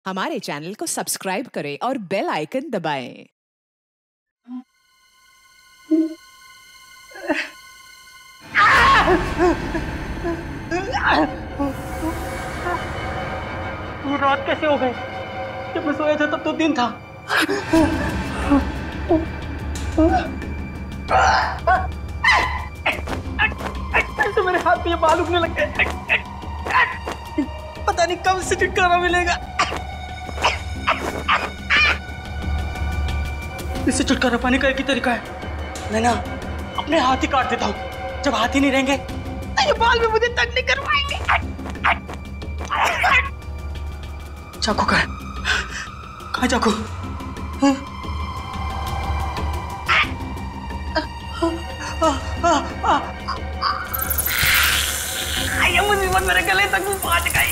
हमारे चैनल को सब्सक्राइब करें और बेल आइकन दबाएं। ये रात कैसे हो गई? जब मैं सोया था तब तो दिन था। ऐसे मेरे हाथ पे ये बाल उगने लग गए। पता नहीं कब से छुटकारा मिलेगा। इससे छुटकारा पाने का एक ही तरीका है, मैं ना अपने हाथ ही काट देता हूँ। जब हाथ ही नहीं रहेंगे तो ये बाल भी मुझे तंग नहीं करवाएंगे। चाकू कहाँ चाकू? ये मुसीबत मेरे गले तक पहुंच गई।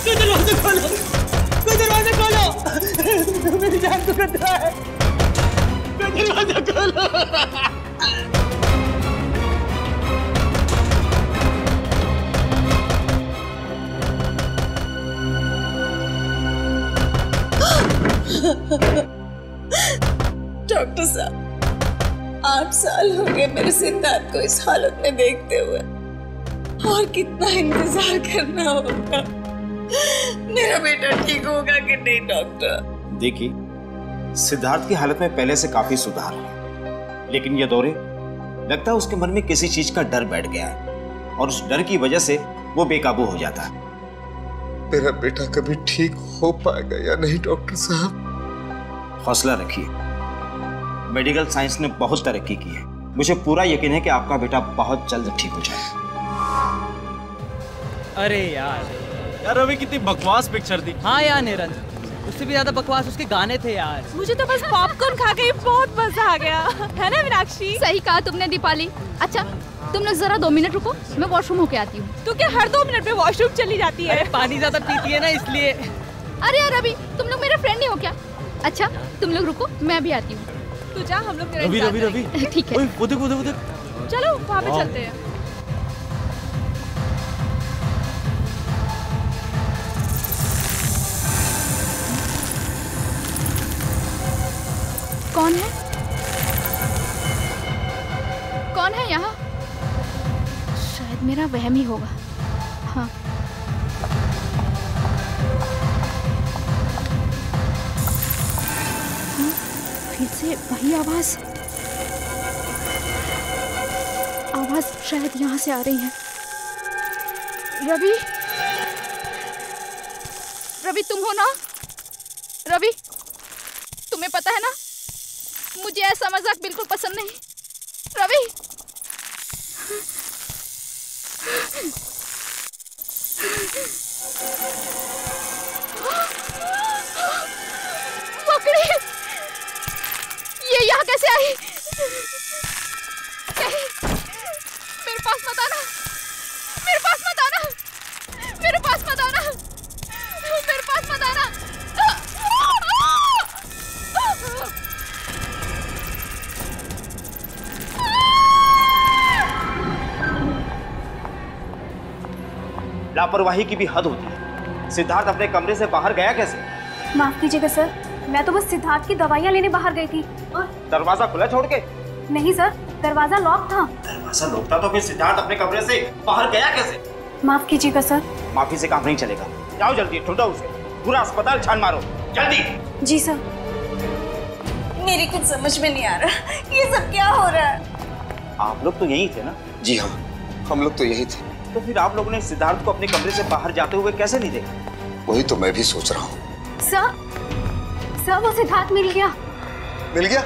दरवाजा खोलो, दरवाजा खोलो, मेरी जान को खतरा है। दरवाजा खोलो। डॉक्टर साहब, 8 साल हो गए मेरे सिद्धार्थ को इस हालत में देखते हुए, और कितना इंतजार करना होगा। मेरा बेटा ठीक होगा कि नहीं डॉक्टर? देखिए, सिद्धार्थ की हालत में पहले से काफी सुधार है, लेकिन ये दौरे लगता है उसके मन में किसी चीज का डर बैठ गया है और उस डर की वजह से वो बेकाबू हो जाता है। मेरा बेटा कभी ठीक हो पाएगा या नहीं डॉक्टर साहब? हौसला रखिए, मेडिकल साइंस ने बहुत तरक्की की है। मुझे पूरा यकीन है कि आपका बेटा बहुत जल्द ठीक हो जाएगा। अरे यार अभी कितनी बकवास पिक्चर थी। हाँ यार निरंजन, उससे भी ज्यादा बकवास उसके गाने थे यार। मुझे तो बस पॉपकॉर्न खा के बहुत मजा आ गया, है ना मीनाक्षी? सही कहा तुमने दीपाली। अच्छा तुम लोग जरा 2 मिनट रुको, मैं वॉशरूम होके आती हूँ। तू क्या हर 2 मिनट में वॉशरूम चली जाती है? पानी ज्यादा पीती है ना इसलिए। अरे यार रवि, तुम लोग मेरे फ्रेंड नहीं हो क्या? अच्छा तुम लोग रुको, मैं भी आती हूँ। तू जा, हम लोग रवि ठीक है। वो देख। चलो वहाँ पे चलते हैं। कौन है? कौन है यहाँ? शायद मेरा वहम ही होगा। हाँ फिर से वही आवाज शायद यहाँ से आ रही है। रवि तुम हो ना? रवि, तुम्हें पता है ना, मुझे ऐसा मजाक बिल्कुल पसंद नहीं। रवि पकड़ी, ये यहाँ कैसे आई? नहीं, मेरे पास मत आना, मेरे पास मत आना, मेरे पास मत आना, मेरे पास मत आना। लापरवाही की भी हद होती है। सिद्धार्थ अपने कमरे से बाहर गया कैसे? माफ कीजिएगा सर, मैं तो बस सिद्धार्थ की दवाइयाँ लेने बाहर गई थी और दरवाजा खुला छोड़ के? नहीं सर, दरवाजा लॉक था। दरवाजा लॉक था तो फिर सिद्धार्थ अपने कमरे से बाहर गया कैसे? माफ कीजिएगा सर। माफी से काम नहीं चलेगा। जाओ जल्दी, ढूंढो उसे, पूरा अस्पताल छान मारो, जल्दी। जी सर। मेरी कुछ समझ में नहीं आ रहा, ये सब क्या हो रहा है? आप लोग तो यही थे ना? जी हाँ, हम लोग तो यही थे। तो फिर आप लोगों ने सिद्धार्थ को अपने कमरे से बाहर जाते हुए कैसे नहीं देखा? वही तो मैं भी सोच रहा हूँ। सर वो सिद्धार्थ मिल गया। मिल गया?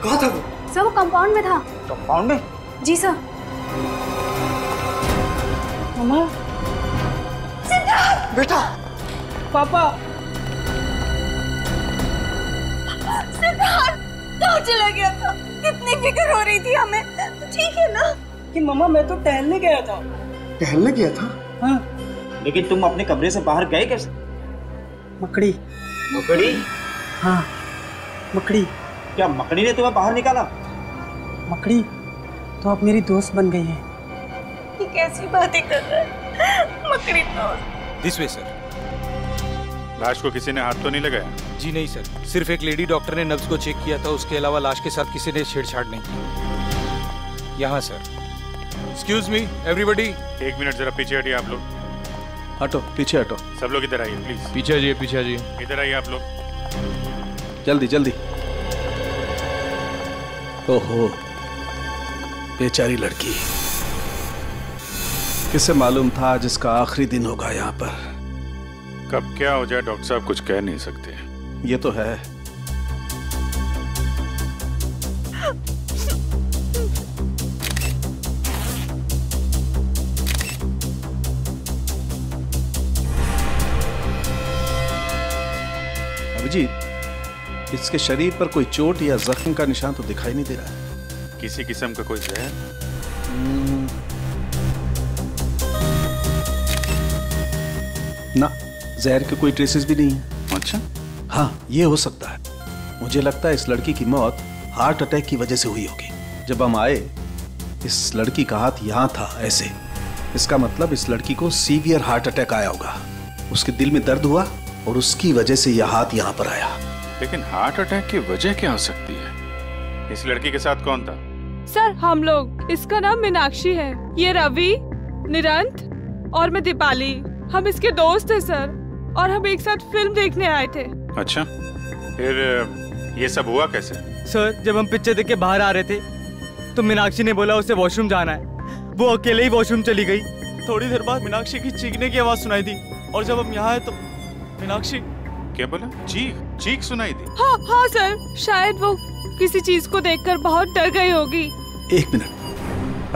कहाँ था वो? सर वो कंपाउंड में था। कंपाउंड में? जी सर। मम्मा, सिद्धार्थ! बेटा, पापा, सिद्धार्थ कहाँ चला गया था? कितनी फिक्र हो रही थी हमें। ठीक है ना? कि मम्मा मैं तो टहलने गया था। टहलने गया था? हाँ। लेकिन तुम अपने कमरे से बाहर गए कैसे? मकड़ी। मकड़ी? हाँ, मकड़ी। क्या मकड़ी ने तुम्हें बाहर निकाला? मकड़ी तो अब मेरी दोस्त बन गई है। ये कैसी बातें कर रहा है? मकड़ी दोस्त? This way sir. लाश को किसी ने हाथ तो नहीं लगाया? जी नहीं सर, सिर्फ एक लेडी डॉक्टर ने नब्ज को चेक किया था, उसके अलावा लाश के साथ किसी ने छेड़छाड़ नहीं की। यहाँ sir. Excuse me everybody. 1 minute जरा पीछे हटिए आप लोग। हटो, पीछे हटो। सब लोग इधर आइए प्लीज। पीछे आइए, पीछे आइए। इधर आइए आप लोग। जल्दी जल्दी। ओहो, बेचारी लड़की। किसे मालूम था आज इसका आखिरी दिन होगा यहाँ पर। कब क्या हो जाए डॉक्टर साहब कुछ कह नहीं सकते। ये तो है। अभिजीत, इसके शरीर पर कोई चोट या जख्म का निशान तो दिखाई नहीं दे रहा है। किसी किस्म का कोई जहर? ना, जहर के कोई ट्रेसेस भी नहीं है। अच्छा? हाँ, ये हो सकता है। मुझे लगता है इस लड़की की मौत हार्ट अटैक की वजह से हुई होगी। जब हम आए, इस लड़की का हाथ यहाँ था ऐसे। इसका मतलब इस लड़की को सीवियर हार्ट अटैक आया होगा। उसके दिल में दर्द हुआ और उसकी वजह से यह हाथ यहाँ पर आया। लेकिन हार्ट अटैक की वजह क्या हो सकती है? इस लड़की के साथ कौन था? सर हम लोग, इसका नाम मीनाक्षी है, ये रवि, निरंत और मैं दीपाली। हम इसके दोस्त हैं सर, और हम एक साथ फिल्म देखने आए थे। अच्छा, फिर ये सब हुआ कैसे? सर जब हम पिक्चर देख के बाहर आ रहे थे तो मीनाक्षी ने बोला उसे वॉशरूम जाना है। वो अकेले ही वॉशरूम चली गई। थोड़ी देर बाद मीनाक्षी की चीखने की आवाज सुनाई दी, और जब हम यहाँ आए तो मीनाक्षी। क्या बोला? चीख सुनाई दी? हाँ हाँ सर, शायद वो किसी चीज को देखकर बहुत डर गई होगी। 1 मिनट।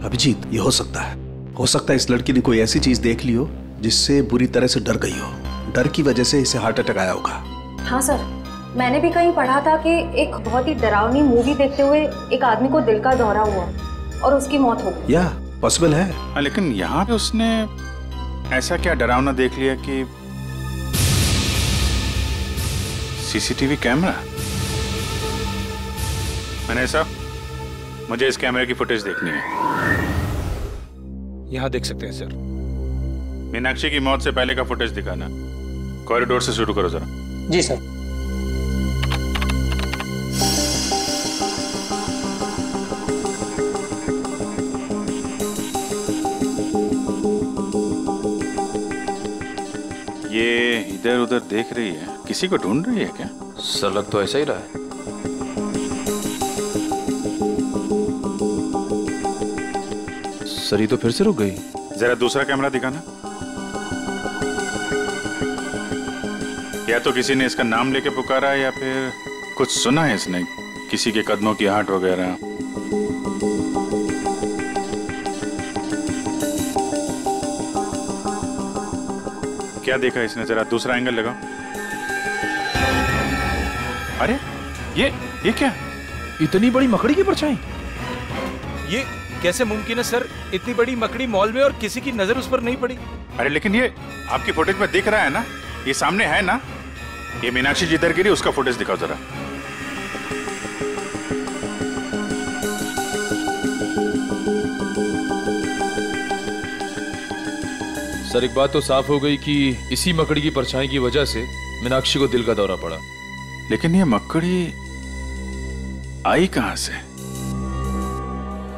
अभिजीत, ये हो सकता है। हो सकता है इस लड़की ने कोई ऐसी चीज देख ली हो जिससे बुरी तरह से डर गई हो। डर की वजह से इसे हार्ट अटैक आया होगा। हाँ सर, मैंने भी कहीं पढ़ा था कि एक बहुत ही डरावनी मूवी देखते हुए एक आदमी को दिल का दौरा हुआ और उसकी मौत हो गई। या पॉसिबल है। हाँ, लेकिन यहाँ पे उसने ऐसा क्या डरावना देख लिया कि सीसीटीवी कैमरा? मैंने साहब, मुझे इस कैमरे की फुटेज देखनी है। यहाँ देख सकते हैं सर। मीनाक्षी की मौत से पहले का फुटेज दिखाना। कॉरिडोर से शुरू करो जरा। जी सर। ये इधर उधर देख रही है, किसी को ढूंढ रही है क्या? सर लग तो ऐसा ही रहा है। सर ये तो फिर से रुक गई। जरा दूसरा कैमरा दिखाना। या तो किसी ने इसका नाम लेके पुकारा या फिर कुछ सुना है इसने, किसी के कदमों की आहट वगैरह। क्या देखा इसने? जरा दूसरा एंगल लगाओ। अरे ये क्या? इतनी बड़ी मकड़ी की परछाई? ये कैसे मुमकिन है सर? इतनी बड़ी मकड़ी मॉल में और किसी की नजर उस पर नहीं पड़ी। अरे लेकिन ये आपकी फुटेज में दिख रहा है ना, ये सामने है ना। ये मीनाक्षी जिधर गिरी उसका फुटेज दिखाओ जरा। सर एक बात तो साफ हो गई कि इसी मकड़ी की परछाई की वजह से मीनाक्षी को दिल का दौरा पड़ा। लेकिन ये मकड़ी आई कहां से?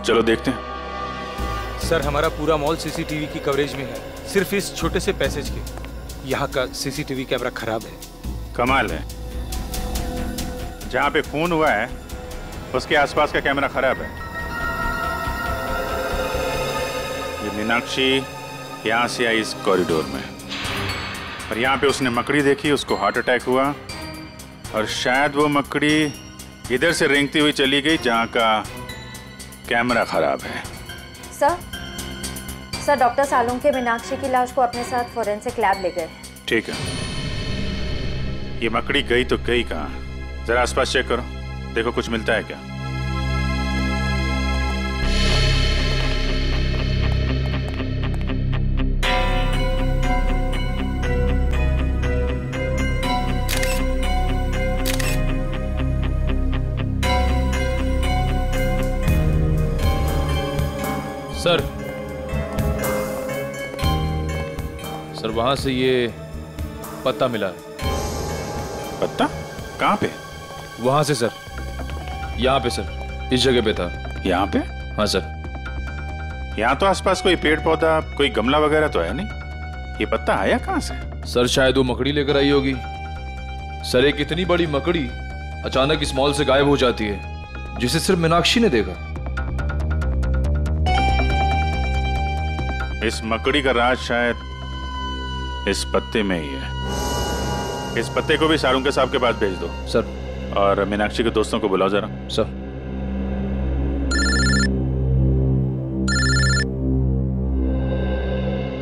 चलो देखते हैं। सर हमारा पूरा मॉल सीसीटीवी की कवरेज में है, सिर्फ इस छोटे से पैसेज के। यहाँ का सीसीटीवी कैमरा खराब है। कमाल है, जहां पे खून हुआ है उसके आसपास का कैमरा खराब है। ये मीनाक्षी यहां से आई इस कॉरिडोर में, और यहाँ पे उसने मकड़ी देखी, उसको हार्ट अटैक हुआ, और शायद वो मकड़ी इधर से रेंगती हुई चली गई जहाँ का कैमरा खराब है। सर डॉक्टर सालुंके मीनाक्षी की लाश को अपने साथ फोरेंसिक लैब ले गए। ठीक है, ये मकड़ी गई तो गई कहाँ? जरा आसपास चेक करो, देखो कुछ मिलता है क्या। सर वहां से ये पत्ता मिला है। पत्ता? कहाँ पे? वहां से सर, यहाँ पे सर, इस जगह पे था। यहाँ पे? हाँ सर। यहाँ तो आसपास कोई पेड़ पौधा, कोई गमला वगैरह तो है नहीं। ये पत्ता आया कहाँ से? सर शायद वो मकड़ी लेकर आई होगी। सर एक इतनी बड़ी मकड़ी अचानक इस मॉल से गायब हो जाती है, जिसे सिर्फ मीनाक्षी ने देखा। इस मकड़ी का राज शायद इस पत्ते में ही है। इस पत्ते को भी सारुंके साहब के पास भेज दो सर। और मीनाक्षी के दोस्तों को बुलाओ जरा। सर।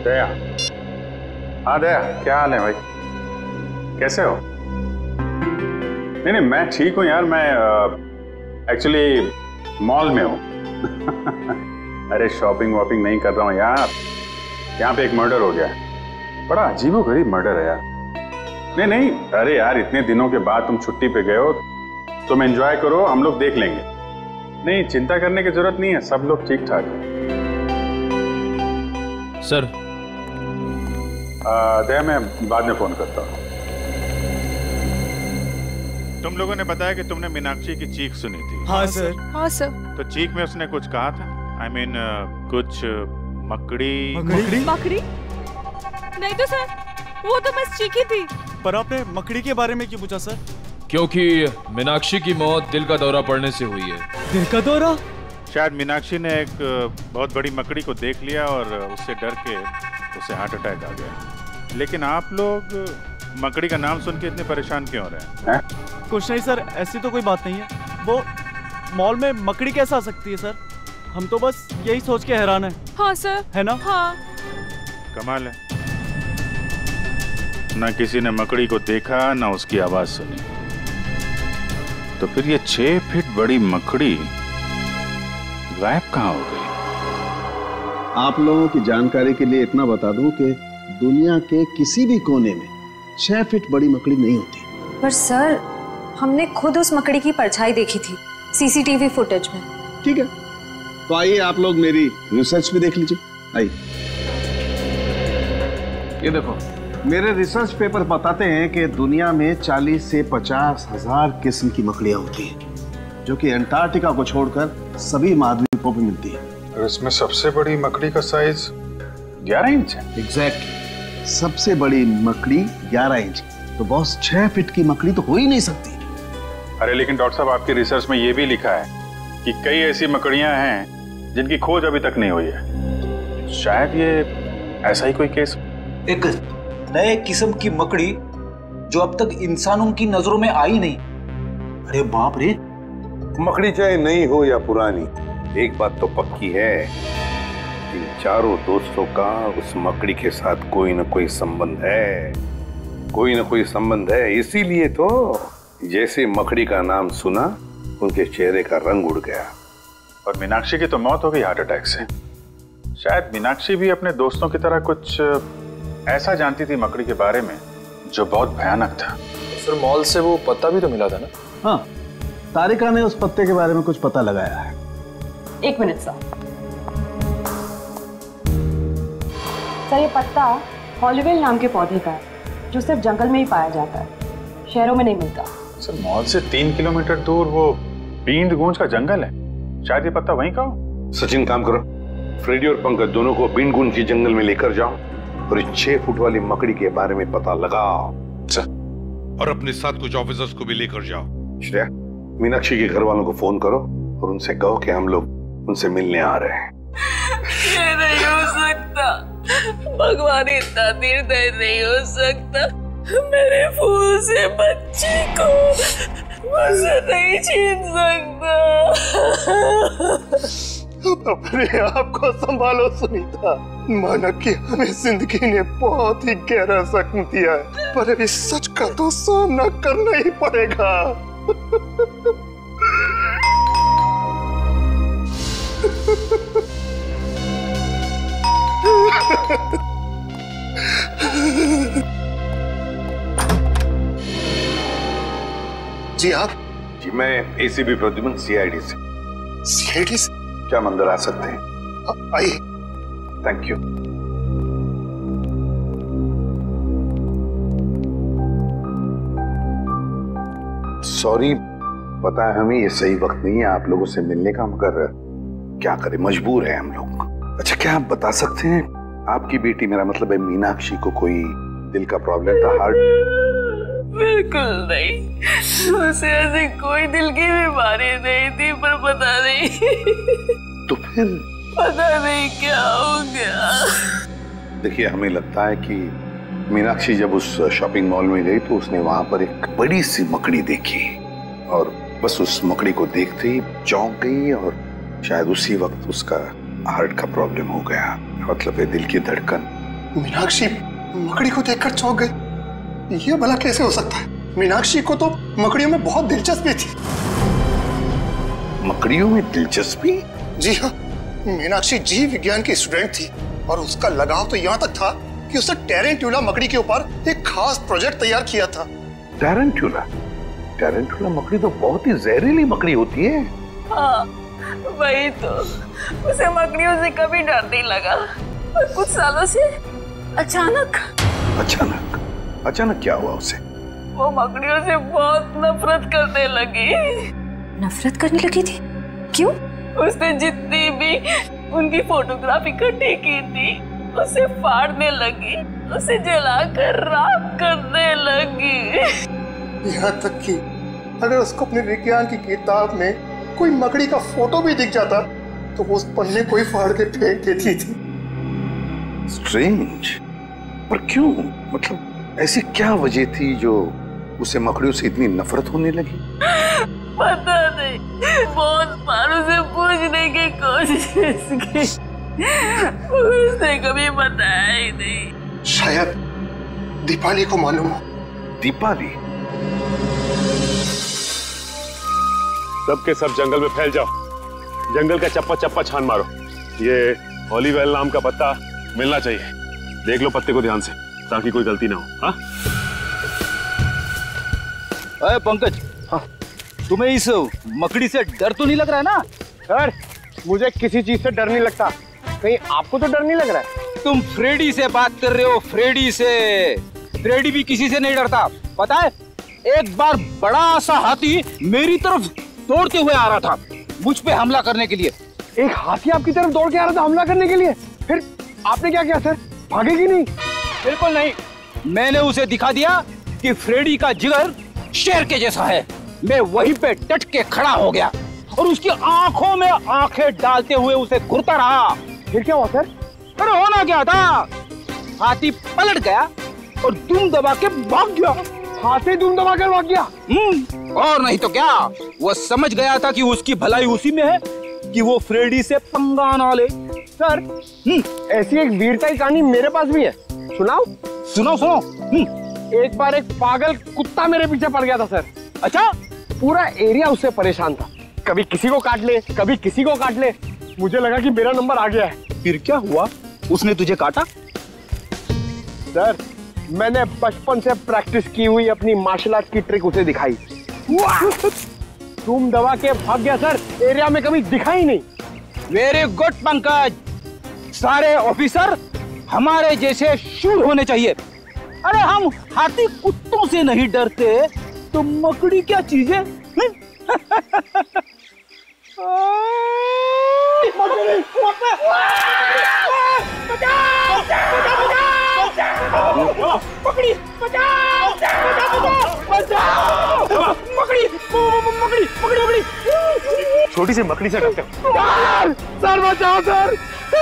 दया। हाँ दया, क्या हाल है भाई? कैसे हो? नहीं मैं ठीक हूँ यार। मैं एक्चुअली मॉल में हूँ। अरे शॉपिंग वॉपिंग नहीं कर रहा हूँ यार। यहाँ पे एक मर्डर हो गया है। बड़ा अजीबोगरीब मर्डर है यार। नहीं अरे यार, इतने दिनों के बाद तुम छुट्टी पे गए हो, तुम एंजॉय करो, हम लोग देख लेंगे। नहीं चिंता करने की जरूरत नहीं है, सब लोग ठीक ठाक है। सर दया, मैं बाद में फोन करता हूँ। तुम लोगों ने बताया कि तुमने मीनाक्षी की चीख सुनी थी। हाँ सर। हाँ सर। तो चीख में उसने कुछ कहा था? I mean, कुछ मकड़ी? मकड़ी? नहीं तो सर, वो तो बस चीखी थी। पर आपने मकड़ी के बारे में क्यों पूछा सर? क्योंकि मीनाक्षी की मौत दिल का दौरा पड़ने से हुई है। दिल का दौरा? शायद मीनाक्षी ने एक बहुत बड़ी मकड़ी को देख लिया और उससे डर के उसे हार्ट अटैक आ गया। लेकिन आप लोग मकड़ी का नाम सुन के इतने परेशान क्यों हो रहे हैं? कुछ नहीं सर, ऐसी तो कोई बात नहीं है। वो मॉल में मकड़ी कैसे आ सकती है सर? हम तो बस यही सोच के हैरान है। हाँ सर। है ना? हाँ। कमाल है, ना किसी ने मकड़ी को देखा ना उसकी आवाज सुनी। तो फिर ये 6 फीट बड़ी मकड़ी गायब कहाँ हो गई? आप लोगों की जानकारी के लिए इतना बता दूं कि दुनिया के किसी भी कोने में 6 फीट बड़ी मकड़ी नहीं होती। पर सर, हमने खुद उस मकड़ी की परछाई देखी थी सीसीटीवी फुटेज में। ठीक है, तो आइए आप लोग मेरी रिसर्च भी देख लीजिए। आइए, ये देखो, मेरे रिसर्च पेपर बताते हैं कि दुनिया में 40 से 50 हजार किस्म की मकड़ियां होती हैं, जो कि अंटार्कटिका को छोड़कर सभी महाद्वीपों पर मिलती है। और इसमें सबसे बड़ी मकड़ी का साइज 11 इंच है। एग्जैक्टली, सबसे बड़ी मकड़ी 11 इंच। तो बॉस 6 फीट की मकड़ी तो हो ही नहीं सकती। अरे लेकिन डॉक्टर साहब, आपकी रिसर्च में ये भी लिखा है कि कई ऐसी मकड़ियां हैं जिनकी खोज अभी तक नहीं हुई है। शायद ये ऐसा ही कोई केस। एक नए किस्म की मकड़ी जो अब तक इंसानों की नजरों में आई नहीं। अरे बाप रे! मकड़ी चाहे नई हो या पुरानी, एक बात तो पक्की है, इन चारों दोस्तों का उस मकड़ी के साथ कोई ना कोई संबंध है। कोई ना कोई संबंध है, इसीलिए तो जैसे मकड़ी का नाम सुना उनके चेहरे का रंग उड़ गया। और मीनाक्षी की तो मौत हो गई हार्ट अटैक से। शायद मीनाक्षी भी अपने दोस्तों की तरह कुछ ऐसा जानती थी मकड़ी के बारे में जो बहुत भयानक था। सर मॉल से वो पत्ता भी तो मिला था ना? हाँ, तारिका ने उस पत्ते के बारे में कुछ पता लगाया है। 1 मिनट सर। सर, ये पत्ता हॉलीवेल नाम के पौधे का है, जो सिर्फ जंगल में ही पाया जाता है, शहरों में नहीं मिलता। सर मॉल से 3 किलोमीटर दूर वो बींद गूंज का जंगल है, शायद ये पत्ता वहीं का हो। सचिन, काम करो, फ्रेडी और पंकज दोनों को बींद गूंज की जंगल में लेकर जाओ और इस 6 फुट वाली मकड़ी के बारे में पता लगाओ। और अपने साथ कुछ ऑफिसर्स को भी लेकर जाओ। श्रेया, मीनाक्षी के घर वालों को फोन करो और उनसे कहो कि हम लोग उनसे मिलने आ रहे हैं। ये नहीं हो सकता, भगवान इतना निर्दय नहीं हो सकता। मेरे फूल से बच्चे को मुझसे नहीं छीन सकता। अपने आप को संभालो सुनीता। माना कि हमें जिंदगी ने बहुत ही गहरा जख्म दिया है, पर अभी सच का तो सामना करना ही पड़ेगा। जी आप? जी मैं एसीपी प्रद्युमन, सीआईडी से। सीआईडी से? क्या हम अंदर आ सकते हैं? आइए। Thank you. सॉरी, पता है हमें ये सही वक्त नहीं है आप लोगों से मिलने का, मगर क्या करें, मजबूर है हम लोग। अच्छा, क्या आप बता सकते हैं आपकी बेटी, मेरा मतलब है मीनाक्षी को कोई दिल का प्रॉब्लम था, हार्ट? बिल्कुल नहीं, उसे ऐसी कोई दिल की बीमारी नहीं थी, पर पता नहीं तो फिर पता नहीं क्या हो गया। देखिए, हमें लगता है कि मीनाक्षी जब उस शॉपिंग मॉल में गई तो उसने वहां पर एक बड़ी सी मकड़ी देखी और बस उस मकड़ी को देखते ही चौंक गई और शायद उसी वक्त उसका हार्ट का प्रॉब्लम हो गया, मतलब है दिल की धड़कन। मीनाक्षी मकड़ी को देखकर चौंक गई, ये भला कैसे हो सकता है? मीनाक्षी को तो मकड़ियों में बहुत दिलचस्पी थी। मकड़ियों में दिलचस्पी? जी हाँ, मीनाक्षी जीव विज्ञान की स्टूडेंट थी और उसका लगाव तो यहाँ तक था कि उसने टेरेंट्यूला मकड़ी के ऊपर एक खास प्रोजेक्ट तैयार किया था। टेरेंट्यूला? टेरेंट्यूला मकड़ी तो बहुत ही जहरीली मकड़ी होती है। हाँ, वही तो। उसे मकड़ियों से कभी डर नहीं लगा और कुछ सालों से अचानक क्या हुआ उसे? वो मकड़ियों से बहुत नफरत करने लगी। नफरत करने लगी थी? क्यों? उसने जितनी भी उनकी फोटोग्राफ इकट्ठी की थी उसे फाड़ने लगी, उसे जलाकर राख करने लगी। यहाँ तक कि अगर उसको अपने विज्ञान की किताब में कोई मकड़ी का फोटो भी दिख जाता तो वो उस पन्ने को ही फाड़ के फेंक देती थी। स्ट्रेंज, पर क्यों? मतलब ऐसी क्या वजह थी जो उसे मकड़ियों से इतनी नफरत होने लगी? पता नहीं, बहुत बार उसे पूछने की कोशिश की, उसने कभी बताया ही नहीं। शायद दीपाली को मालूम हो। दीपाली? सब के सब जंगल में फैल जाओ, जंगल का चप्पा चप्पा छान मारो। ये ओलिवेल नाम का पत्ता मिलना चाहिए, देख लो पत्ते को ध्यान से ताकि कोई गलती ना हो। हाँ? अरे पंकज, हाँ, तुम्हें इस मकड़ी से डर तो नहीं लग रहा है ना? सर, मुझे किसी चीज से डर नहीं लगता, कहीं आपको तो डर नहीं लग रहा है? तुम फ्रेडी से बात कर रहे हो, फ्रेडी से। फ्रेडी भी किसी से नहीं डरता, पता है? एक बार बड़ा सा हाथी मेरी तरफ दौड़ते हुए आ रहा था मुझ पे हमला करने के लिए। एक हाथी आपकी तरफ दौड़ के आ रहा था हमला करने के लिए? फिर आपने क्या किया सर? भागेगी नहीं? बिल्कुल नहीं, मैंने उसे दिखा दिया कि फ्रेडी का जिगर शेर के जैसा है। मैं वहीं पे डट के खड़ा हो गया और उसकी आंखों में आंखें डालते हुए उसे घूरता रहा। फिर क्या हुआ सर? अरे होना क्या था, हाथी पलट गया और दुम दबा के भाग गया। हाथी दुम दबा कर भाग गया? और नहीं तो क्या, वो समझ गया था कि उसकी भलाई उसी में है कि वो फ्रेडी से पंगा ना ले। सर, ऐसी एक वीरता की कहानी मेरे पास भी है, सुनाओ? सुनो। एक बार एक पागल कुत्ता मेरे पीछे पड़ गया था सर। अच्छा? पूरा एरिया उससे परेशान था, कभी किसी को काट ले, कभी किसी को काट ले। मुझे लगा कि मेरा नंबर आ गया है। फिर क्या हुआ? उसने तुझे काटा? सर, मैंने बचपन से प्रैक्टिस की हुई अपनी मार्शल आर्ट की ट्रिक उसे दिखाई। तुम दबा के भाग गया सर, एरिया में कभी दिखा ही नहीं। वेरी गुड पंकज, सारे ऑफिसर हमारे जैसे शूर होने चाहिए। अरे हम हाथी कुत्तों से नहीं डरते तो मकड़ी क्या चीज है? मकड़ी बचाओ! मकड़ी! छोटी सी मकड़ी से डरते हो? सर बचाओ सर,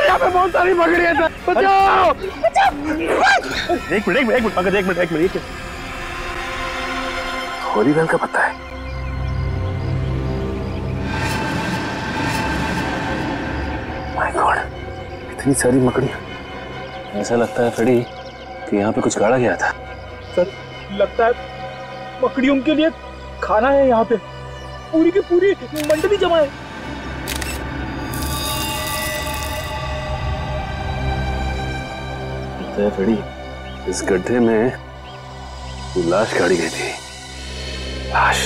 यहाँ पे बहुत सारी मकड़ी है सर, बचाओ! एक मिनट पंकज, एक मिनट। ओलिवेल का पता है? माय गॉड, इतनी सारी मकड़ियां। ऐसा लगता है फ्रेडी कि यहाँ पे कुछ गाड़ा गया था। सर, लगता है मकड़ियों के लिए खाना है यहाँ पे, पूरी की पूरी मंडली जमा है। लगता है फ्रेडी इस गड्ढे में लाश गाड़ी गई थी। लाश?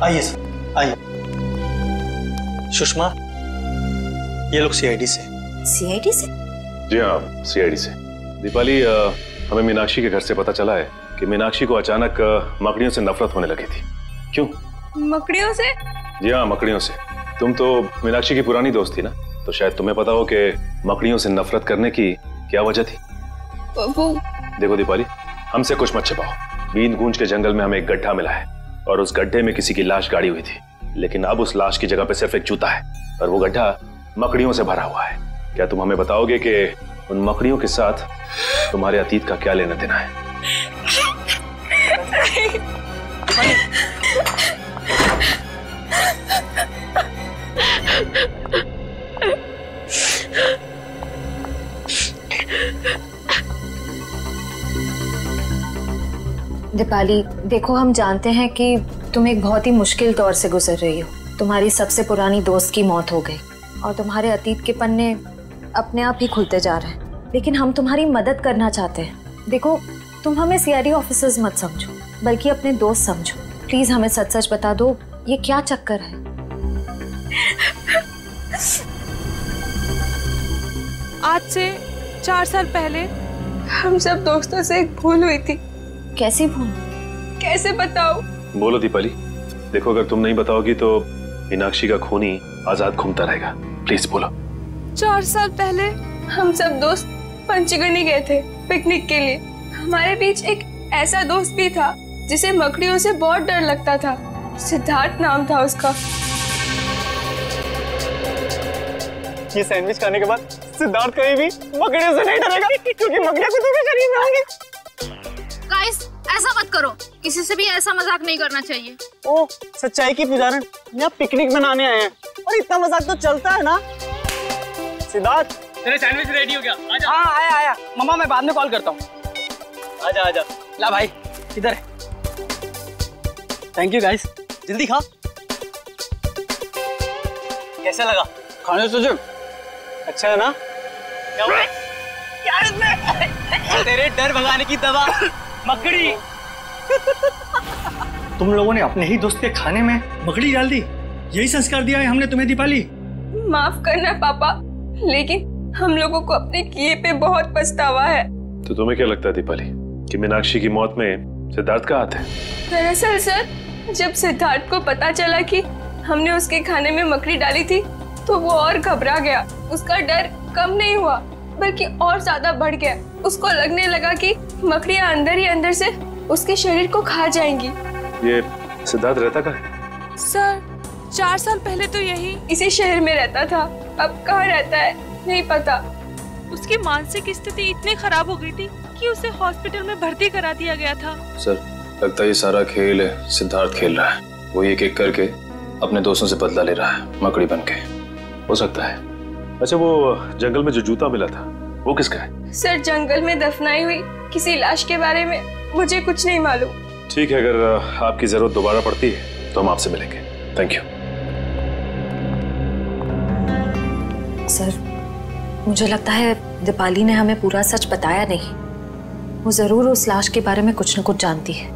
आइए सर, आइए। सुषमा, ये लोग सीआईडी से। सीआईडी से? जी हाँ, सीआईडी से। दीपाली, हमें मीनाक्षी के घर से पता चला है कि मीनाक्षी को अचानक मकड़ियों से नफरत होने लगी थी। क्यों? मकड़ियों से? जी हाँ, मकड़ियों से। तुम तो मीनाक्षी की पुरानी दोस्त थी ना, तो शायद तुम्हें पता हो कि मकड़ियों से नफरत करने की क्या वजह थी। वो देखो दीपाली, हमसे कुछ मत छिपाओ। बीन गूंज के जंगल में हमें एक गड्ढा मिला है और उस गड्ढे में किसी की लाश गाड़ी हुई थी, लेकिन अब उस लाश की जगह पे सिर्फ एक जूता है और वो गड्ढा मकड़ियों से भरा हुआ है। क्या तुम हमें बताओगे कि उन मकड़ियों के साथ तुम्हारे अतीत का क्या लेना देना है? दीपाली, देखो हम जानते हैं कि तुम एक बहुत ही मुश्किल दौर से गुजर रही हो। तुम्हारी सबसे पुरानी दोस्त की मौत हो गई और तुम्हारे अतीत के पन्ने अपने आप ही खुलते जा रहे हैं, लेकिन हम तुम्हारी मदद करना चाहते हैं। देखो, तुम हमें सीआईडी ऑफिसर्स मत समझो, बल्कि अपने दोस्त समझो। प्लीज हमें सच सच बता दो, ये क्या चक्कर है? आज से 4 साल पहले हम सब दोस्तों से एक भूल हुई थी। कैसी भूल? कैसे बताओ? बोलो दीपाली। देखो, अगर तुम नहीं बताओगी तो मीनाक्षी का खून ही आजाद घूमता रहेगा। प्लीज बोलो। 4 साल पहले हम सब दोस्त पंचगनी गए थे पिकनिक के लिए। हमारे बीच एक ऐसा दोस्त भी था जिसे मकड़ियों से बहुत डर लगता था। सिद्धार्थ नाम था उसका। ये सैंडविच खाने के बाद सिद्धार्थ कहीं भी मकड़ियों से नहीं डरेगा, क्योंकि मकड़ियां खुद के शरीर में होंगी। गाइस, ऐसा मत करो, किसी से भी ऐसा मजाक नहीं करना चाहिए। ओ, सच्चाई की पुजारन, यहाँ पिकनिक मनाने आए हैं और इतना मजाक तो चलता है ना। सिद्धार्थ, तेरे सैंडविच रेडी हो गया? आजा। हाँ, आया। मम्मा, मैं बाद में कॉल करता हूँ। आजा। ला भाई, इधर है। थैंक यू गाइस, जल्दी खा। कैसा लगा खाने से? जो अच्छा है ना? क्या हुआ? यार इसमें तेरे डर भगाने की दवा मकड़ी। तुम लोगों ने अपने ही दोस्त के खाने में मकड़ी डाल दी। यही संस्कार दिया है हमने तुम्हें दीपाली। माफ करना पापा, लेकिन हम लोगों को अपने किए पे बहुत पछतावा है। तो तुम्हें क्या लगता है दीपाली कि मीनाक्षी की मौत में सिद्धार्थ का हाथ है? दरअसल सर, जब सिद्धार्थ को पता चला कि हमने उसके खाने में मकड़ी डाली थी तो वो और घबरा गया। उसका डर कम नहीं हुआ बल्कि और ज्यादा बढ़ गया। उसको लगने लगा कि मकड़ियां अंदर ही अंदर से उसके शरीर को खा जाएंगी। ये सिद्धार्थ रहता कहाँ है? सर, 4 साल पहले तो यही इसी शहर में रहता था। अब कहाँ रहता है नहीं पता। उसकी मानसिक स्थिति इतनी खराब हो गई थी कि उसे हॉस्पिटल में भर्ती करा दिया गया था। सर, लगता है ये सारा खेल सिद्धार्थ खेल रहा है। वो एक एक करके अपने दोस्तों से बदला ले रहा है, मकड़ी बन के। हो सकता है। अच्छा, वो जंगल में जो जूता मिला था वो किसका है? सर, जंगल में दफनाई हुई किसी लाश के बारे में मुझे कुछ नहीं मालूम। ठीक है, अगर आपकी जरूरत दोबारा पड़ती है तो हम आपसे मिलेंगे। Thank you. सर, मुझे लगता है दीपाली ने हमें पूरा सच बताया नहीं। वो जरूर उस लाश के बारे में कुछ न कुछ जानती है।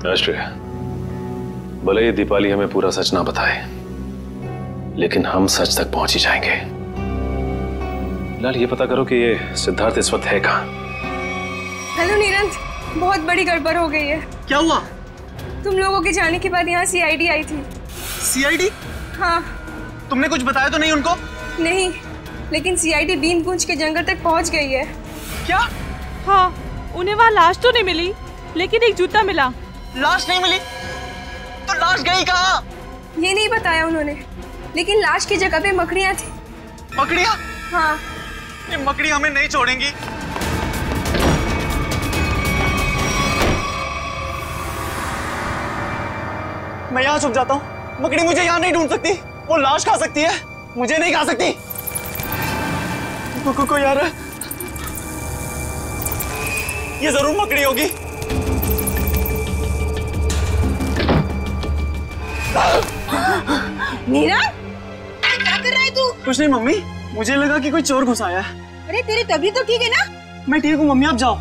आश्रय, भले ये दीपाली हमें पूरा सच ना बताए, लेकिन हम सच तक पहुंच ही जाएंगे। फिलहाल ये पता करो कि ये सिद्धार्थ इस वक्त है कहाँ। हेलो नीरज, बहुत बड़ी गड़बड़ हो गई है। क्या हुआ? तुम लोगों के जाने के बाद यहाँ सीआईडी आई थी। सीआईडी? हाँ। तुमने कुछ बताया तो नहीं उनको? नहीं, लेकिन सीआईडी बीन गूंज के जंगल तक पहुँच गई है। क्या? हाँ, उन्हें वहाँ लाश तो नहीं मिली, लेकिन एक जूता मिला। लाश नहीं मिली? तो लाश गई कहाँ? ये नहीं बताया उन्होंने, लेकिन लाश की जगह पे मकड़ियाँ थी। मकड़ियाँ? हाँ। ये मकड़ी हमें नहीं छोड़ेंगी। मैं यहाँ छुप जाता हूँ। मकड़ी मुझे यहाँ नहीं ढूंढ सकती। वो लाश खा सकती है, मुझे नहीं खा सकती। कोई आ रहा है। ये जरूर मकड़ी होगी। नीरज, क्या कर रहा है तू? कुछ नहीं मम्मी, मुझे लगा कि कोई चोर घुस आया है। अरे तेरी तबीयत तो ठीक है ना? मैं ठीक हूँ मम्मी, आप जाओ।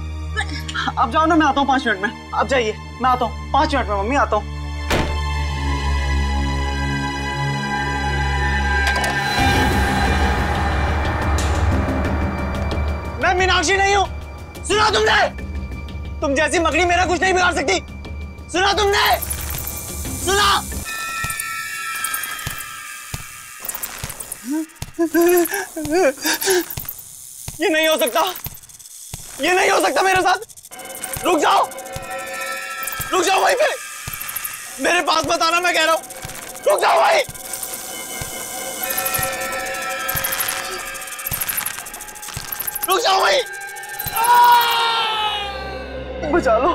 आप जाओ ना, मैं आता हूँ 5 मिनट में। आप जाइए, मैं आता हूँ 5 मिनट में। मम्मी, आता हूँ। मीनाक्षी नहीं हूँ। सुना तुमने? तुम जैसी मकड़ी मेरा कुछ नहीं बिगाड़ सकती। सुना तुमने? सुना? ये नहीं हो सकता, ये नहीं हो सकता मेरे साथ। रुक जाओ वहीं पे, मेरे पास मत आना, मैं कह रहा हूं। रुक जाओ भाई, रुक जाओ भाई। बचा लो,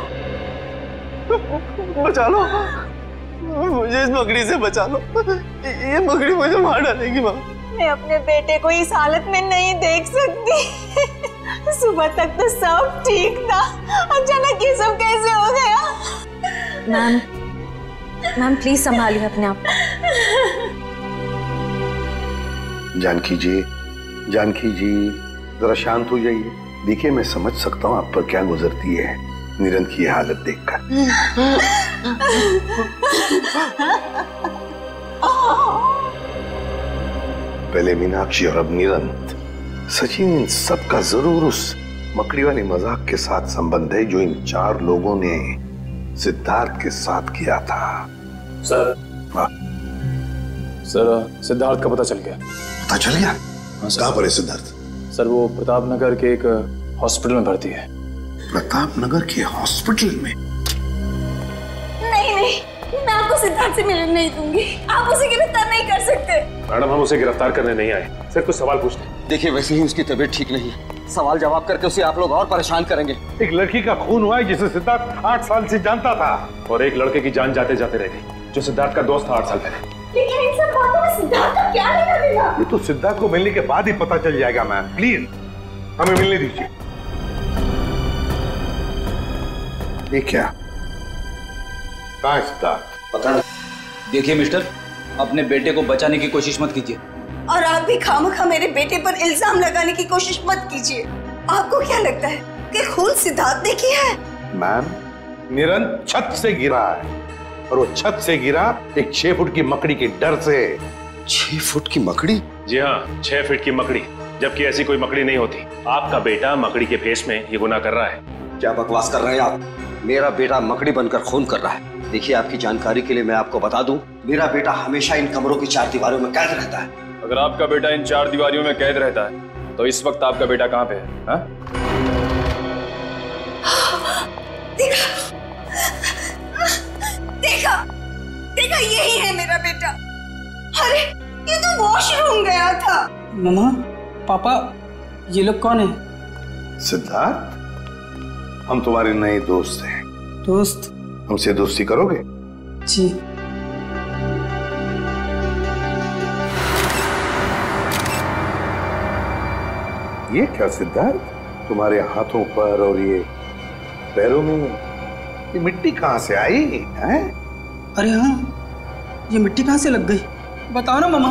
बचा लो मुझे, इस मकड़ी से बचा लो। ये मकड़ी मुझे मार डालेगी माँ। मैं अपने बेटे को इस हालत में नहीं देख सकती। सुबह तक तो सब ठीक था, अचानक ये सब कैसे हो गया? मैम प्लीज संभालिए अपने आप। जानकी जी जरा शांत हो जाइए। देखिए मैं समझ सकता हूँ आप पर क्या गुजरती है निरंत की हालत देखकर। पहले मीनाक्षी और अब निरंत। सचिन, इन सबका जरूर उस मकड़ी वाली मजाक के साथ संबंध है जो इन 4 लोगों ने सिद्धार्थ के साथ किया था। सर सिद्धार्थ का पता चल गया। पता चल गया? कहाँ पर है सिद्धार्थ? सर वो प्रताप नगर के एक हॉस्पिटल में भर्ती है। प्रताप नगर के हॉस्पिटल में? नहीं, मैं आपको सिद्धार्थ से मिलने नहीं दूंगी। आप उसे गिरफ्तार नहीं कर सकते। मैडम हम उसे गिरफ्तार करने नहीं आए, सिर्फ कुछ सवाल पूछते हैं। देखिए वैसे ही उसकी तबीयत ठीक नहीं है, सवाल जवाब करके उसे आप लोग और परेशान करेंगे। एक लड़की का खून हुआ है जिसे सिद्धार्थ 8 साल से जानता था, और एक लड़के की जान जाते जाते रह गई जो सिद्धार्थ का दोस्त था 8 साल पहले। लेकिन इन सब बातों में सिद्धार्थ का क्या लेना देना? ये तो सिद्धार्थ को मिलने के बाद ही पता चल जाएगा। मैम प्लीज हमें मिलने दीजिए। ये क्या? कहाँ है सिद्धार्थ? पता नहीं। देखिए मिस्टर, अपने बेटे को बचाने की कोशिश मत कीजिए। और आप भी खामखा मेरे बेटे पर इल्जाम लगाने की कोशिश मत कीजिए। आपको क्या लगता है कि खून सिद्धार्थ ने किया है? मैम निरंत छत से गिरा है, और वो छत से गिरा एक 6 फुट की मकड़ी के डर से। 6 फुट की मकड़ी? जी हाँ, 6 फीट की मकड़ी, जबकि ऐसी कोई मकड़ी नहीं होती। आपका बेटा मकड़ी के भेष में ये गुनाह कर रहा है। क्या बकवास कर रहे हैं आप? मेरा बेटा मकड़ी बनकर खून कर रहा है। देखिए आपकी जानकारी के लिए मैं आपको बता दूं, मेरा बेटा हमेशा इन कमरों की 4 दीवारों में कैद रहता है। अगर आपका बेटा इन 4 दीवारों में कैद रहता है तो इस वक्त आपका बेटा कहाँ पे है? हा? देखा यही है मेरा बेटा। अरे ये तो वॉशरूम गया था। मम्मा, पापा, ये लोग कौन है? सिद्धार्थ, हम तुम्हारे नए दोस्त हैं। दोस्त? हमसे दोस्ती करोगे? जी। ये क्या सिद्धार्थ, तुम्हारे हाथों पर और ये पैरों में ये मिट्टी कहाँ से आई है? अरे हाँ, ये मिट्टी कहाँ से लग गई? बताओ ना मामा,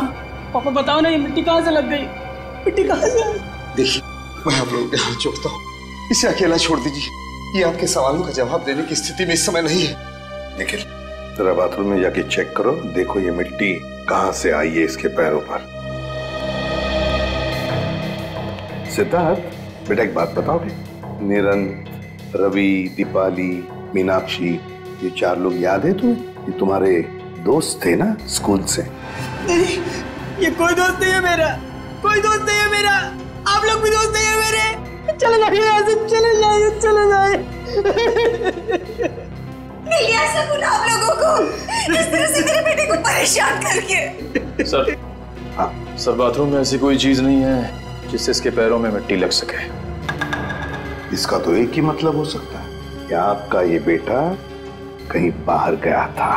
पापा बताओ ना, ये मिट्टी कहाँ से लग गई? मिट्टी कहाँ से आई? देखिए मैं आप लोगों के हाथ जोड़ता हूँ, इसे अकेला छोड़ दीजिए। ये आपके सवालों का जवाब देने की स्थिति में इस समय नहीं है। निखिल जरा बाथरूम में जाके चेक करो, देखो ये मिट्टी कहाँ से आई है इसके पैरों पर। सिद्धार्थ बेटा एक बात बताओगे, निरंत, रवि, दीपाली, मीनाक्षी, ये 4 लोग याद है तुम्हें? ये तुम्हारे दोस्त थे ना स्कूल से? नहीं, ये कोई दोस्त नहीं है मेरा, कोई दोस्त नहीं है मेरा। आप लोग भी दोस्त नहीं है मेरे। चले जाइए यहाँ से, चले जाइए, चले जाइए। नहीं ऐसा कुछ आप लोगों को, इस तरह से मेरे बेटे को परेशान करके। सर बाथरूम में ऐसी कोई चीज नहीं है जिससे इसके पैरों में मिट्टी लग सके। इसका तो एक ही मतलब हो सकता है कि आपका ये बेटा कहीं बाहर गया था।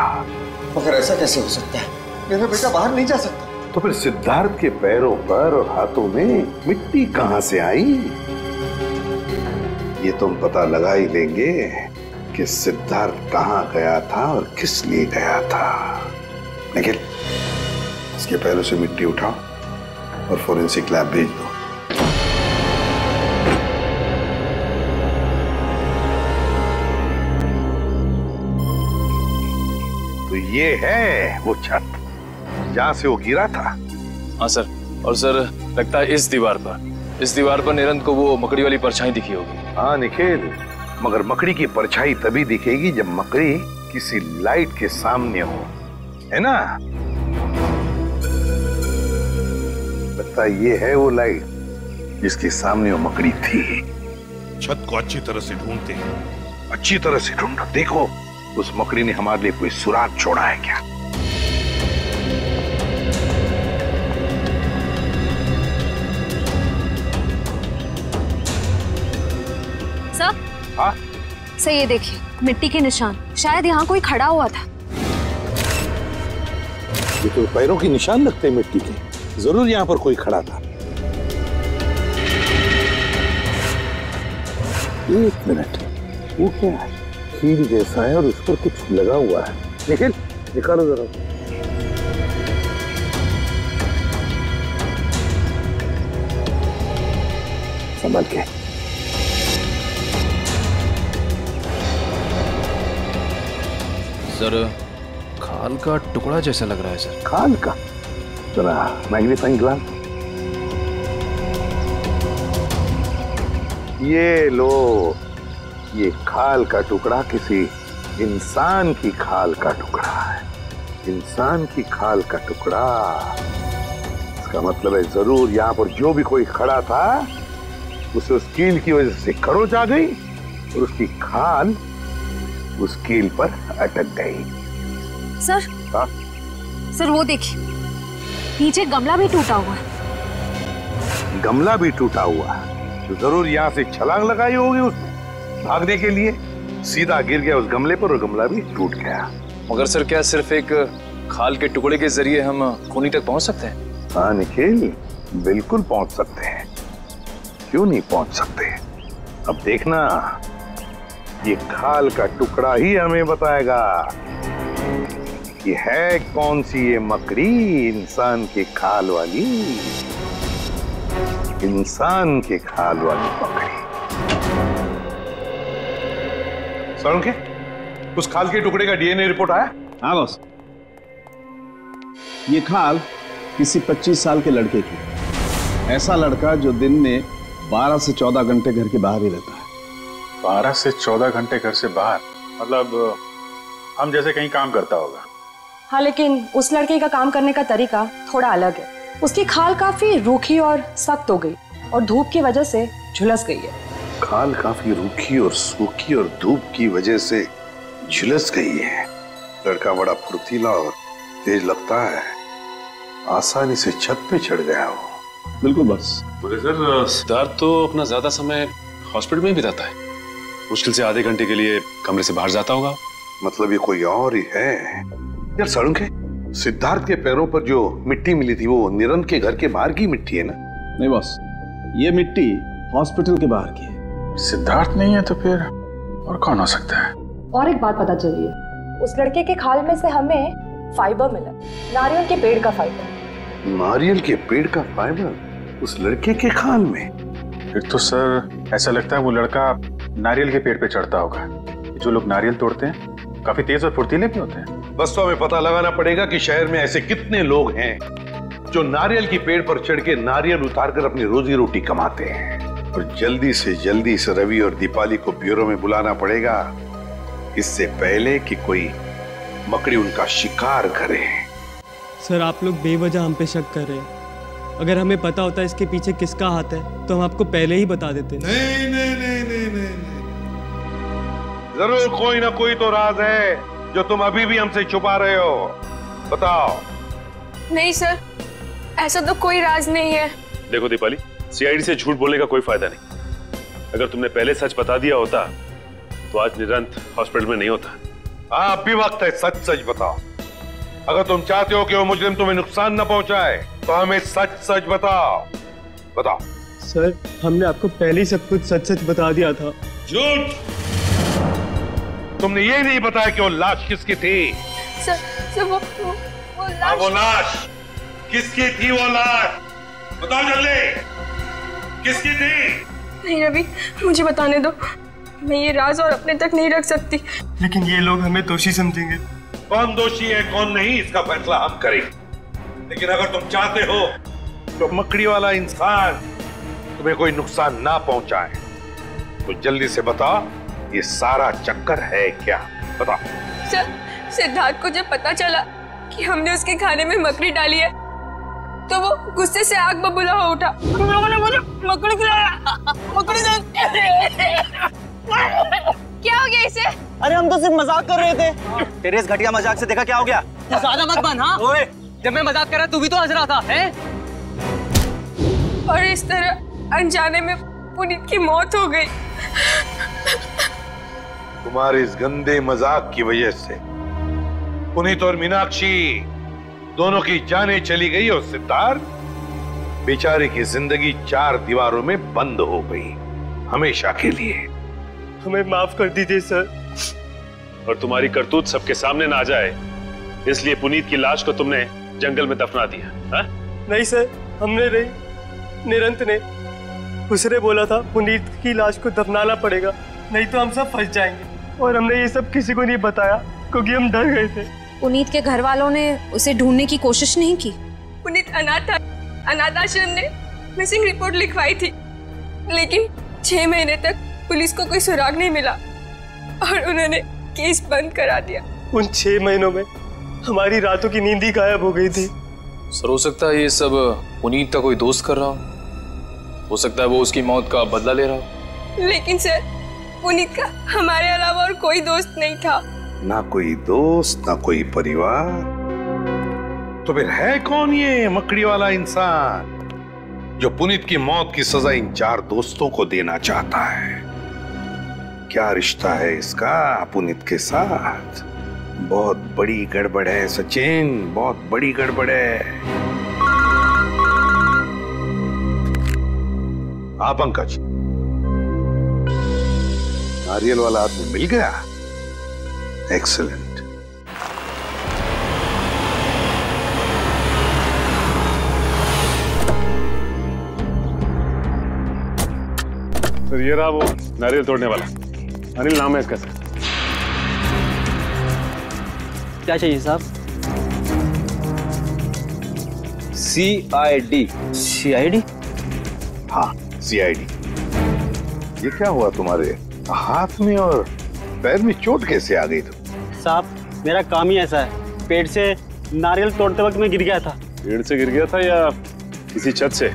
मगर ऐसा कैसे हो सकता है? मेरा बेटा बाहर नहीं जा सकता। तो फिर सिद्धार्थ के पैरों पर और हाथों में मिट्टी कहां से आई? ये तुम पता लगा ही लेंगे कि सिद्धार्थ कहां गया था और किस लिए गया था। निखिल इसके पैरों से मिट्टी उठाओ और फोरेंसिक लैब भेज दो। तो ये है वो छत जहां से वो गिरा था। हाँ सर, और सर लगता है इस दीवार पर इस दीवार पर निरंत को वो मकड़ी वाली परछाई दिखी होगी। हाँ निखिल, मगर मकड़ी की परछाई तभी दिखेगी जब मकड़ी किसी लाइट के सामने हो, है ना? लगता ये है वो लाइट जिसके सामने वो मकड़ी थी। छत को अच्छी तरह से ढूंढते हैं। अच्छी तरह से ढूंढो, देखो उस मकड़ी ने हमारे लिए कोई सुराग छोड़ा है क्या? सर, हाँ? सर ये देखिए, मिट्टी के निशान। शायद यहाँ कोई खड़ा हुआ था। ये तो पैरों के निशान लगते हैं मिट्टी के। जरूर यहाँ पर कोई खड़ा था। एक मिनट, वो क्या है? कील जैसा है और उस पर कुछ लगा हुआ है। निखिल, निकालो जरा। संभल के। सर, खाल का टुकड़ा जैसा लग रहा है सर। खाल का? जरा मैग्नीफाइंग ग्लास। ये लो, ये खाल का टुकड़ा किसी इंसान की खाल का टुकड़ा है। इंसान की खाल का टुकड़ा। इसका मतलब है जरूर यहाँ पर जो भी कोई खड़ा था उसे उस कील की वजह से खरोच आ गई और उसकी खाल उस कील पर अटक गई। सर, हाँ? सर वो देखिए, नीचे गमला भी टूटा हुआ है। गमला भी टूटा हुआ है तो जरूर यहाँ से छलांग लगाई होगी उसने भागने के लिए। सीधा गिर गया उस गमले पर और गमला भी टूट गया। मगर सर, क्या सिर्फ एक खाल के टुकड़े के जरिए हम खूनी तक पहुंच सकते हैं? हाँ निखिल, बिल्कुल पहुंच सकते हैं। क्यों नहीं पहुंच सकते? अब देखना, ये खाल का टुकड़ा ही हमें बताएगा कि है कौन सी ये मकड़ी इंसान के खाल वाली। इंसान के खाल वाली मकड़ी। सर के उस खाल के टुकड़े का डीएनए रिपोर्ट आया? हाँ बॉस, ये खाल किसी 25 साल के लड़के की। ऐसा लड़का जो दिन में 12 से 14 घंटे घर के बाहर ही रहता है। 12 से 14 घंटे घर से बाहर? मतलब हम जैसे कहीं काम करता होगा। हाँ, लेकिन उस लड़के का काम करने का तरीका थोड़ा अलग है। उसकी खाल काफी रूखी और सख्त हो गई और धूप की वजह से झुलस गई है। खाल काफी रूखी और सूखी और धूप की वजह से झुलस गई है। लड़का बड़ा फुर्तीला और तेज लगता है। आसानी से छत पे चढ़ गया हो। बिल्कुल बस। बोले सर, सिद्धार्थ तो अपना ज्यादा समय हॉस्पिटल में बिताता है। मुश्किल से आधे घंटे के लिए कमरे से बाहर जाता होगा। मतलब ये कोई और ही है। यार साळुंखे, सिद्धार्थ के पैरों पर जो मिट्टी मिली थी वो निरंत के घर के बाहर की मिट्टी है ना? नहीं बॉस, ये मिट्टी हॉस्पिटल के बाहर की है। सिद्धार्थ नहीं है तो फिर और कौन हो सकता है? और एक बात पता चली है, उस लड़के के खाल में से हमें फाइबर मिला, नारियल के पेड़ का फाइबर। नारियल के पेड़ का फाइबर उस लड़के के खाल में? फिर तो सर ऐसा लगता है वो लड़का नारियल के पेड़ पे चढ़ता होगा। जो लोग नारियल तोड़ते हैं काफी तेज और फुर्तीले भी होते हैं। बस तो हमें पता लगाना पड़ेगा कि शहर में ऐसे कितने लोग हैं जो नारियल की पेड़ पर चढ़ के नारियल उतारकर अपनी रोजी रोटी कमाते हैं। और जल्दी से जल्दी इस रवि और दीपाली को ब्यूरो में बुलाना पड़ेगा, इससे पहले कि कोई मकड़ी उनका शिकार करे। सर, आप लोग बेवजह हम पे शक कर रहे हैं। अगर हमें पता होता इसके पीछे किसका हाथ है तो हम आपको पहले ही बता देते। नहीं नहीं नहीं नहीं नहीं, जरूर कोई ना कोई तो राज है जो तुम अभी भी हमसे छुपा रहे हो। बताओ। नहीं सर, ऐसा तो कोई राज नहीं है। देखो दीपाली, सीआईडी से झूठ बोलने का कोई फायदा नहीं। अगर तुमने पहले सच बता दिया होता तो आज निरंत हॉस्पिटल में नहीं होता। अब भी वक्त है, सच सच बताओ। अगर तुम चाहते हो कि वो मुजरिम तुम्हें नुकसान न पहुंचाए तो हमें सच सच बताओ। बताओ। सर, हमने आपको पहले ही सब कुछ सच सच बता दिया था। झूठ! तुमने ये नहीं बताया कि वो लाश किसकी थी? सर वो लाश। वो लाश किसकी थी? वो लाश बताओ जल्दी, किसकी थी? नहीं रवि, मुझे बताने दो। मैं ये राज और अपने तक नहीं रख सकती। लेकिन ये लोग हमें दोषी समझेंगे। कौन दोषी है कौन नहीं इसका फैसला हम करेंगे। लेकिन अगर तुम चाहते हो तो मकड़ी वाला इंसान तुम्हें कोई नुकसान ना पहुंचाए। तो जल्दी से बता, ये सारा चक्कर है क्या? बता। सर, सिद्धार्थ को जब पता चला कि हमने उसके खाने में मकड़ी डाली है तो वो गुस्से से आग बबूला हो उठा। तुम लोगों ने मुझे मकड़ी खिलाया, मकड़ी क्या हो गया इसे? अरे हम तो सिर्फ मजाक कर रहे थे। तेरे इस घटिया मजाक से देखा क्या हो गया? तू ज्यादा मत बन। हाँ ओए, जब मैं मजाक कर रहा तू भी तो हंस रहा था है? और इस तरह अनजाने में पुनीत की मौत हो गई। तुम्हारे इस गंदे मजाक की वजह से पुनीत और मीनाक्षी दोनों की जानें चली गई और सिद्धार्थ बेचारे की जिंदगी 4 दीवारों में बंद हो गई हमेशा के लिए। हमें माफ कर दीजिए सर। और तुम्हारी करतूत सबके सामने ना आ जाए इसलिए पुनीत की लाश को तुमने जंगल में दफना दिया। हा? नहीं सर, हमने नहीं, निरंत ने। उसने बोला था पुनीत की लाश को दफनाना पड़ेगा, नहीं तो हम सब फंस जाएंगे। और हमने ये सब किसी को नहीं बताया क्योंकि हम डर गए थे। पुनीत के घर वालों ने उसे ढूंढने की कोशिश नहीं की? पुनीत अनाथ आश्रम ने मिसिंग रिपोर्ट लिखवाई थी, लेकिन 6 महीने तक पुलिस को कोई सुराग नहीं मिला और उन्होंने केस बंद करा दिया। उन 6 महीनों में हमारी रातों की नींद ही गायब हो गई थी। सर, हो सकता है ये सब पुनीत का कोई दोस्त कर रहा हो सकता है वो उसकी मौत का बदला ले रहा हो। लेकिन सर, पुनीत का हमारे अलावा और कोई दोस्त नहीं था। ना कोई दोस्त, ना कोई परिवार, तो फिर है कौन ये मकड़ी वाला इंसान जो पुनीत की मौत की सजा इन 4 दोस्तों को देना चाहता है? क्या रिश्ता है इसका पुनीत के साथ? बहुत बड़ी गड़बड़ है सचिन, बहुत बड़ी गड़बड़ है। हाँ पंकज, नारियल वाला आदमी मिल गया। एक्सीलेंट। सर ये रहा वो नारियल तोड़ने वाला, अनिल नाम है इसका। सर क्या चाहिए साहब? CID। CID? हाँ CID। ये क्या हुआ तुम्हारे हाथ में और पैर में चोट कैसे आ गई? साहब मेरा काम ही ऐसा है, पेड़ से नारियल तोड़ते वक्त मैं गिर गया था। पेड़ से गिर गया था या किसी छत से?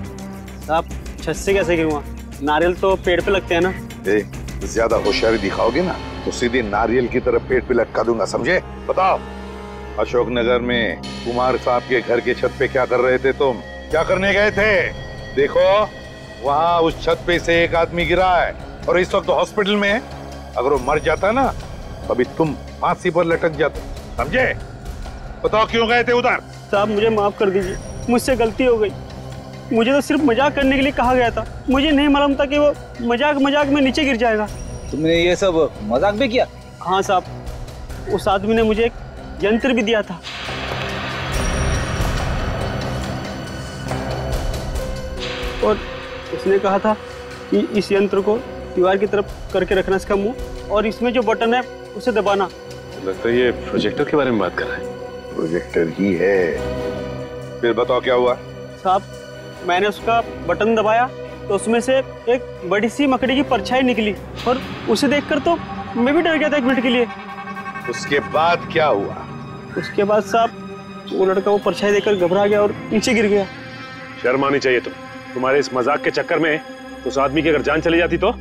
साहब छत से कैसे गिरूंगा, नारियल तो पेड़ पे लगते हैं ना। ज्यादा होशियारी दिखाओगे ना तो सीधे नारियल की तरफ पेड़ पे लटका दूंगा, समझे? बताओ, अशोकनगर में कुमार साहब के घर के छत पे क्या कर रहे थे तुम? क्या करने गए थे? देखो वहाँ उस छत पे से एक आदमी गिरा है और इस वक्त हॉस्पिटल में है। अगर वो मर जाता ना अभी तुम फांसी पर लटक जाते, समझे? बताओ क्यों गए थे उधर? साहब मुझे माफ कर दीजिए, मुझसे गलती हो गई। मुझे तो सिर्फ मजाक करने के लिए कहा गया था, मुझे नहीं मालूम था कि वो मजाक में नीचे गिर जाएगा। तुमने ये सब मजाक भी किया? हाँ साहब, उस आदमी ने मुझे एक यंत्र भी दिया था। और उसने कहा था कि इस यंत्र को दीवार की तरफ करके रखना इसका मुंह, और इसमें जो बटन है उसे दबाना। लगता है ये प्रोजेक्टर के बारे में बात कर रहा है। प्रोजेक्टर ही है। फिर बताओ क्या हुआ? साहब मैंने उसका बटन दबाया तो उसमें से एक बड़ी सी मकड़ी की परछाई निकली और उसे देखकर तो मैं भी डर गया था 1 मिनट के लिए। उसके बाद क्या हुआ? उसके बाद साहब वो लड़का वो परछाई देखकर घबरा गया और नीचे गिर गया। शर्म आनी चाहिए तुम्हारे इस मजाक के चक्कर में उस आदमी की अगर जान चली जाती तो?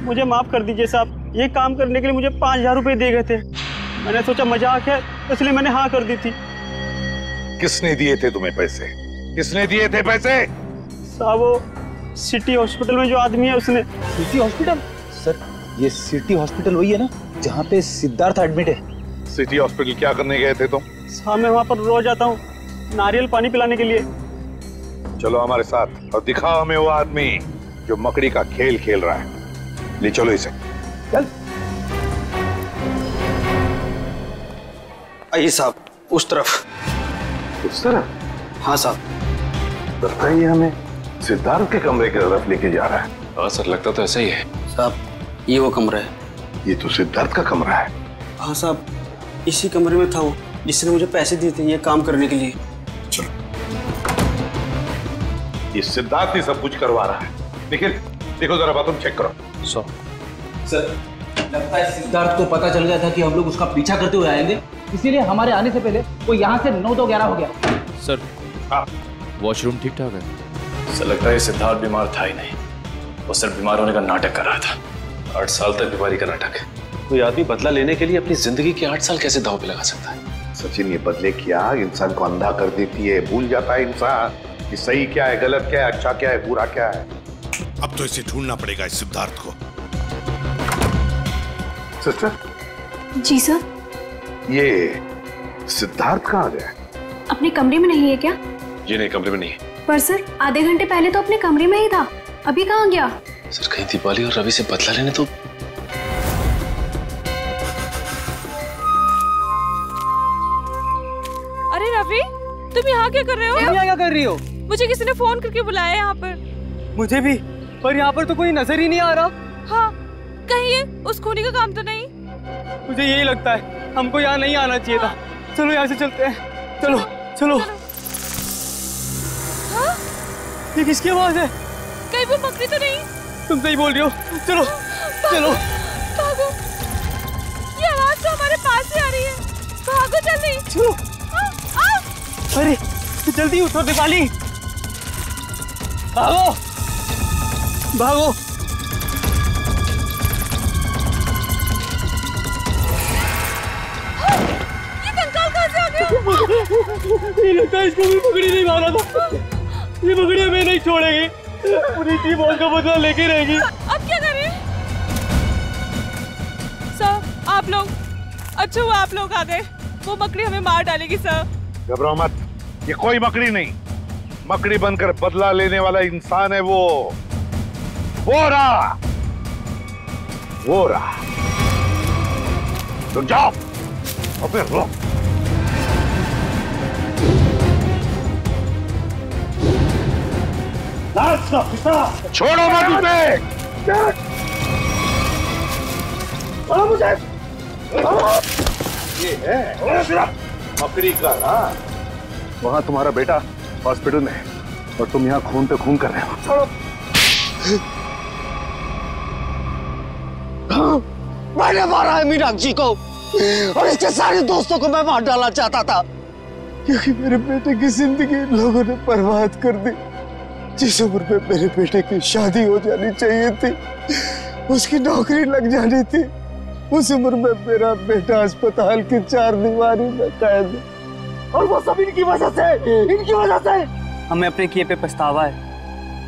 मुझे माफ कर दीजिए साहब, ये काम करने के लिए मुझे 5000 रुपए दिए गए थे। मैंने सोचा मजाक है इसलिए मैंने हाँ कर दी थी। किसने दिए थे तुम्हें पैसे? किसने दिए थे पैसे? साहब वो सिटी हॉस्पिटल में जो आदमी है उसने। City hospital? सर ये सिटी हॉस्पिटल वही है ना जहाँ पे सिद्धार्थ एडमिट है? सिटी हॉस्पिटल क्या करने गए थे तुम? साहब मैं वहाँ पर रोज आता हूँ नारियल पानी पिलाने के लिए। चलो हमारे साथ और दिखाओ हमें वो आदमी जो मकड़ी का खेल खेल रहा है। ले चलो इसे। चल। आइए साहब, उस तरफ। उस तरफ? हाँ साहब। लगता है ये हमें सिद्धार्थ के कमरे की तरफ लेके जा रहा है। हाँ सर, लगता तो ऐसा ही है। साहब ये वो कमरा है। ये तो सिद्धार्थ का कमरा है। हाँ साहब, इसी कमरे में था वो जिसने मुझे पैसे दिए थे ये काम करने के लिए। चलो, ये सिद्धार्थ ही सब कुछ करवा रहा है। निखिल देखो जरा बाथरूम चेक करो। सर लगता है सिद्धार्थ को पता चल गया था कि हम लोग उसका पीछा करते हुए आएंगे, इसीलिए हमारे आने से पहले वो यहाँ से 9-11 हो गया। सर वॉशरूम ठीक ठाक है? सर लगता है सिद्धार्थ बीमार था ही नहीं, वो सिर्फ बीमार होने का नाटक कर रहा था। 8 साल तक बीमारी का नाटक। कोई आदमी बदला लेने के लिए अपनी जिंदगी के 8 साल कैसे दांव पे लगा सकता है? सचिन, ये बदले की आग इंसान को अंधा कर देती है। भूल जाता है इंसान कि सही क्या है, गलत क्या है, अच्छा क्या है, बुरा क्या है। अब तो इसे ढूंढना पड़ेगा इस सिद्धार्थ को। सिस्टर। जी सर। ये सिद्धार्थ कहाँ गया? अपने कमरे में नहीं है क्या? ये नहीं, कमरे में नहीं है। पर सर आधे घंटे पहले तो अपने कमरे में ही था, अभी कहाँ गया? सर कहीं दीपाली और रवि से बदला लेने तो। अरे रवि, तुम यहाँ क्या कर रहे हो? तुम यहाँ क्या कर रही हो? मुझे किसी ने फोन करके बुलाया यहाँ पर। मुझे भी, पर यहाँ पर तो कोई नजर ही नहीं आ रहा। हाँ, कहीं ये उस खूनी का काम तो नहीं? मुझे यही लगता है, हमको यहाँ नहीं आना चाहिए था। चलो यहाँ से चलते हैं। चलो चलो। हाँ? ये किसकी आवाज है? कहीं वो मकड़ी तो नहीं? तुम सही बोल रही हो। चलो चलो भागो, ये आवाज तो हमारे पास ही आ रही है। भागो जल्दी। चलो। अरे जल्दी उठो दीपाली, भागो भागो। ये कंकाल कहाँ से आ गया? ये लगता है इसको भी मकड़ी नहीं मारा था। ये मकड़ी हमें नहीं छोड़ेगी, पूरी टीम का बदला लेके रहेगी। अब क्या करें? सर आप लोग, अच्छा हुआ आप लोग आ गए। वो मकड़ी हमें मार डालेगी सर। घबराओ मत, ये कोई मकड़ी नहीं, मकड़ी बनकर बदला लेने वाला इंसान है वो रहा। रुक जाओ, अबे रुक। छोड़ो मत उसे। मुझे ये है मकड़ी का ना। वहां तुम्हारा बेटा हॉस्पिटल में है और तुम यहाँ खून पे खून कर रहे हो। छोड़ो। मैंने मारा है मीनाक्षी को और इसके सारे दोस्तों को मैं मार डालना चाहता था, क्योंकि मेरे बेटे की जिंदगी लोगों ने बर्बाद कर दी। जिस उम्र में मेरे बेटे की शादी हो जानी चाहिए थी, उसकी नौकरी लग जानी थी, उस उम्र में मेरा बेटा अस्पताल की 4 दीवारी में कैद है। और वो सब इनकी वजह से। हमें अपने किए पे पछतावा है।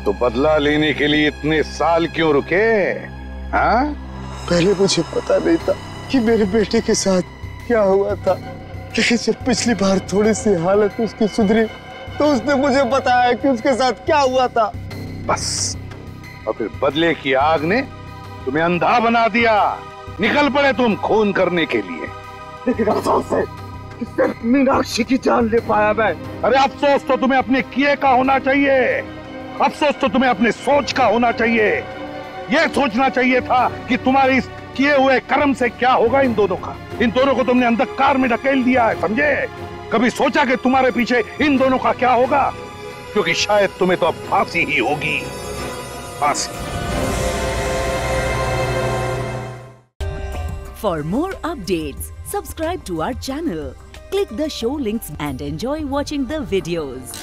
तो बदला लेने के लिए इतने साल क्यों रुके? हाँ? पहले मुझे पता नहीं था कि मेरे बेटे के साथ क्या हुआ था, लेकिन जब पिछली बार थोड़ी सी हालत उसकी सुधरी तो उसने मुझे बताया कि उसके साथ क्या हुआ था। बस, और फिर बदले की आग ने तुम्हें अंधा बना दिया। निकल पड़े तुम खून करने के लिए। लेकिन अफसोस है कि सिर्फ मीनाक्षी की जान ले पाया मैं। अरे अफसोस तो तुम्हें अपने किए का होना चाहिए, अफसोस तो तुम्हें अपने सोच का होना चाहिए। यह सोचना चाहिए था कि तुम्हारे इस किए हुए कर्म से क्या होगा इन दोनों का। इन दोनों को तुमने अंधकार में ढकेल दिया है, समझे? कभी सोचा कि तुम्हारे पीछे इन दोनों का क्या होगा? क्योंकि शायद तुम्हें तो अब फांसी ही होगी, फांसी। For more updates, subscribe to our channel, click the show links and enjoy watching the videos.